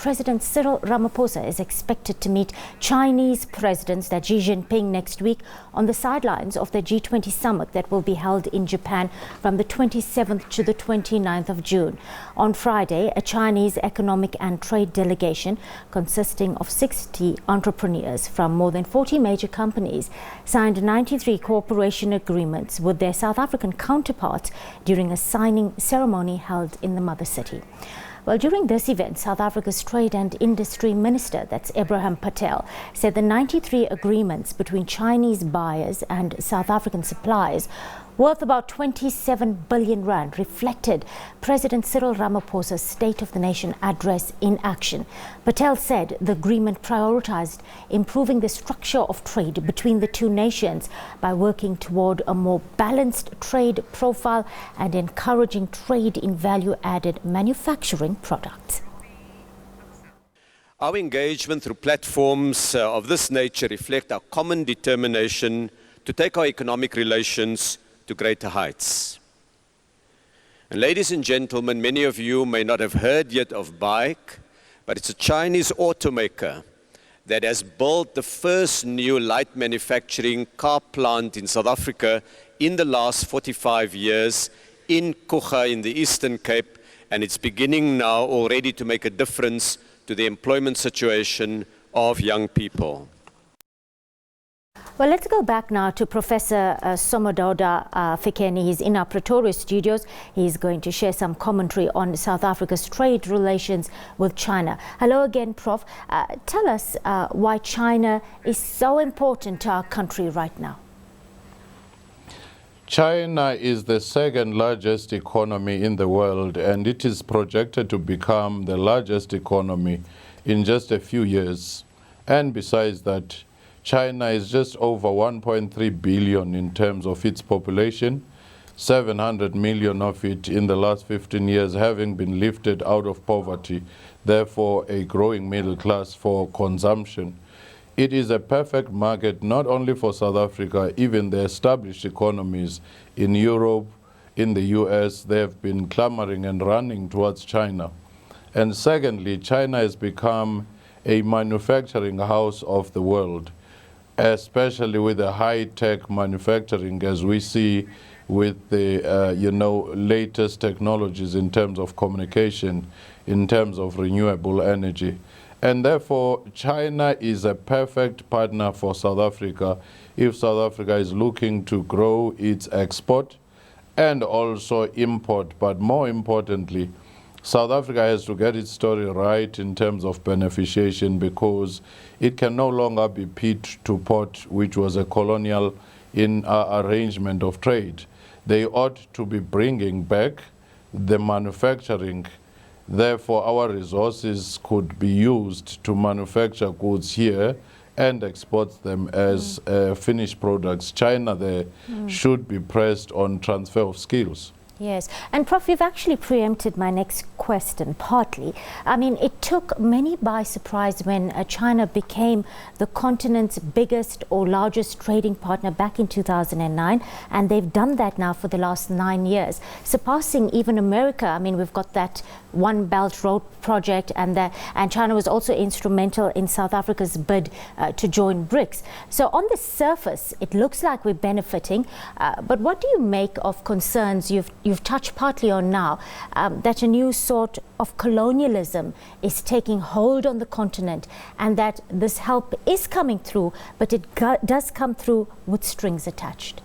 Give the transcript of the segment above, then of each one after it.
President Cyril Ramaphosa is expected to meet Chinese President Xi Jinping next week on the sidelines of the G20 summit that will be held in Japan from the 27th to the 29th of June. On Friday, a Chinese economic and trade delegation consisting of 60 entrepreneurs from more than 40 major companies signed 93 cooperation agreements with their South African counterparts during a signing ceremony held in the mother city. Well, during this event, South Africa's Trade and Industry Minister, that's Abraham Patel, said the 93 agreements between Chinese buyers and South African suppliers worth about 27 billion rand reflected President Cyril Ramaphosa's State of the Nation address in action. Patel said the agreement prioritized improving the structure of trade between the two nations by working toward a more balanced trade profile and encouraging trade in value-added manufacturing products. Our engagement through platforms of this nature reflect our common determination to take our economic relations to greater heights. And ladies and gentlemen, many of you may not have heard yet of BAIC, but it's a Chinese automaker that has built the first new light manufacturing car plant in South Africa in the last 45 years in Kucha in the Eastern Cape, and it's beginning now already to make a difference to the employment situation of young people. Well, let's go back now to Professor Somadoda Fikeni. He's in our Pretoria studios. He's going to share some commentary on South Africa's trade relations with China. Hello again, Prof. Tell us why China is so important to our country right now. China is the second largest economy in the world, and it is projected to become the largest economy in just a few years. And besides that, China is just over 1.3 billion in terms of its population, 700 million of it in the last 15 years having been lifted out of poverty, therefore a growing middle class for consumption. It is a perfect market not only for South Africa, even the established economies in Europe, in the US, they have been clamoring and running towards China. And secondly, China has become a manufacturing house of the world, especially with the high-tech manufacturing, as we see with the latest technologies in terms of communication, in terms of renewable energy. And therefore, China is a perfect partner for South Africa if South Africa is looking to grow its export and also import. But more importantly, South Africa has to get its story right in terms of beneficiation, because it can no longer be pit to pot, which was a colonial arrangement of trade. They ought to be bringing back the manufacturing. Therefore, our resources could be used to manufacture goods here and export them as finished products. China there should be pressed on transfer of skills. Yes, and Prof, you've actually preempted my next question partly. I mean, it took many by surprise when China became the continent's biggest or largest trading partner back in 2009, and they've done that now for the last 9 years, surpassing even America. I mean, we've got that One Belt Road project, and China was also instrumental in South Africa's bid to join BRICS. So on the surface, it looks like we're benefiting, but what do you make of concerns you've touched partly on now, that a new sort of colonialism is taking hold on the continent, and that this help is coming through, but it does come through with strings attached?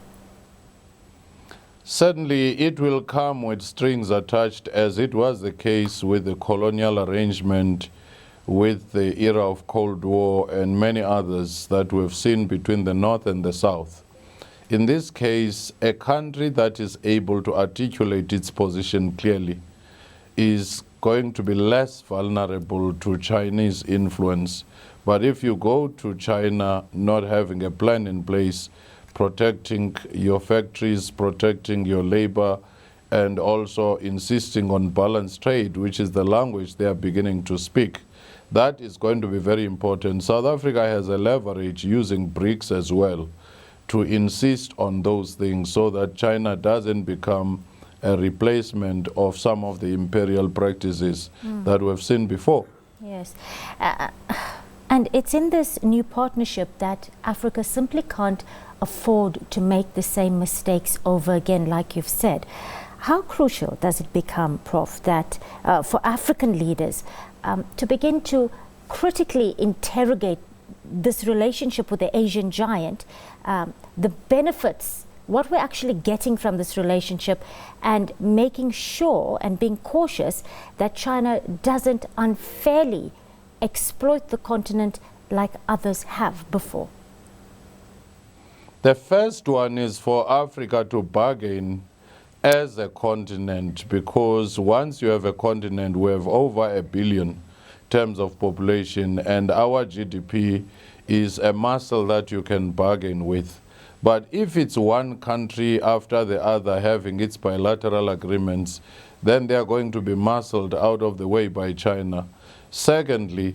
Certainly, it will come with strings attached, as it was the case with the colonial arrangement, with the era of Cold War and many others that we've seen between the North and the South. In this case, a country that is able to articulate its position clearly is going to be less vulnerable to Chinese influence. But if you go to China not having a plan in place, protecting your factories, protecting your labor, and also insisting on balanced trade, which is the language they are beginning to speak, that is going to be very important. South Africa has a leverage using BRICS as well to insist on those things so that China doesn't become a replacement of some of the imperial practices that we've seen before. Yes. And it's in this new partnership that Africa simply can't afford to make the same mistakes over again, like you've said. How crucial does it become, Prof, that for African leaders to begin to critically interrogate this relationship with the Asian giant, the benefits, what we're actually getting from this relationship, and making sure and being cautious that China doesn't unfairly exploit the continent like others have before? The first one is for Africa to bargain as a continent, because once you have a continent, we have over 1 billion in terms of population, and our GDP is a muscle that you can bargain with. But if it's one country after the other having its bilateral agreements, then they are going to be muscled out of the way by China. Secondly,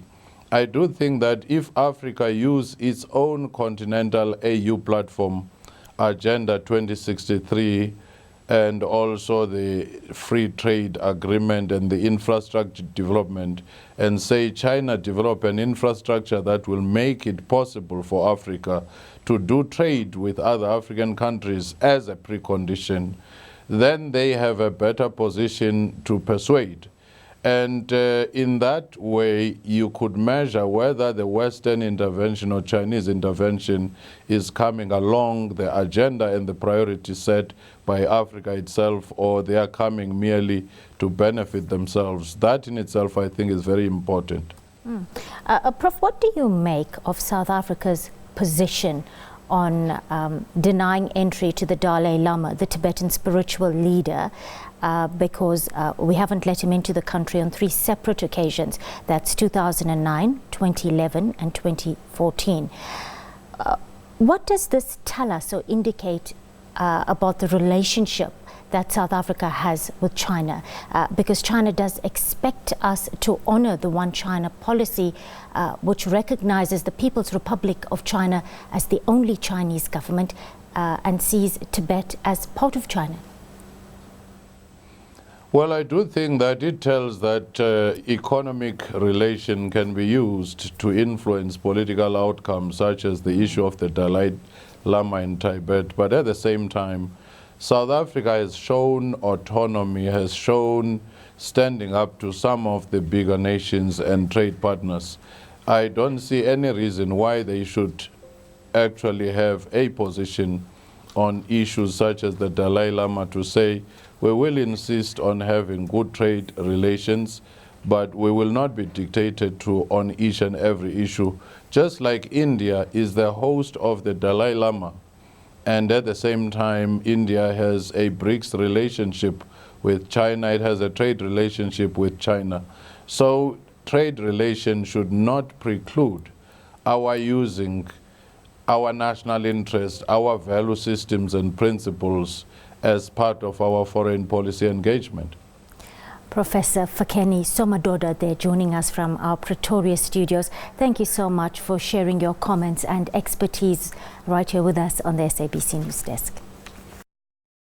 I do think that if Africa use its own continental AU platform, Agenda 2063, and also the free trade agreement and the infrastructure development, and say China develop an infrastructure that will make it possible for Africa to do trade with other African countries as a precondition, then they have a better position to persuade. And in that way, you could measure whether the Western intervention or Chinese intervention is coming along the agenda and the priority set by Africa itself, or they are coming merely to benefit themselves. That in itself, I think, is very important. Prof, what do you make of South Africa's position on denying entry to the Dalai Lama, the Tibetan spiritual leader, because we haven't let him into the country on 3 separate occasions? That's 2009, 2011 and 2014. What does this tell us or indicate about the relationship that South Africa has with China? Because China does expect us to honor the One China policy, which recognizes the People's Republic of China as the only Chinese government and sees Tibet as part of China. Well, I do think that it tells that economic relation can be used to influence political outcomes, such as the issue of the Dalai Lama in Tibet. But at the same time, South Africa has shown autonomy, has shown standing up to some of the bigger nations and trade partners. I don't see any reason why they should actually have a position on issues such as the Dalai Lama to say, we will insist on having good trade relations, but we will not be dictated to on each and every issue. Just like India is the host of the Dalai Lama, and at the same time, India has a BRICS relationship with China. It has a trade relationship with China. So trade relations should not preclude our using our national interest, our value systems and principles as part of our foreign policy engagement. Professor Fakeni Somadoda there joining us from our Pretoria studios. Thank you so much for sharing your comments and expertise right here with us on the SABC News Desk.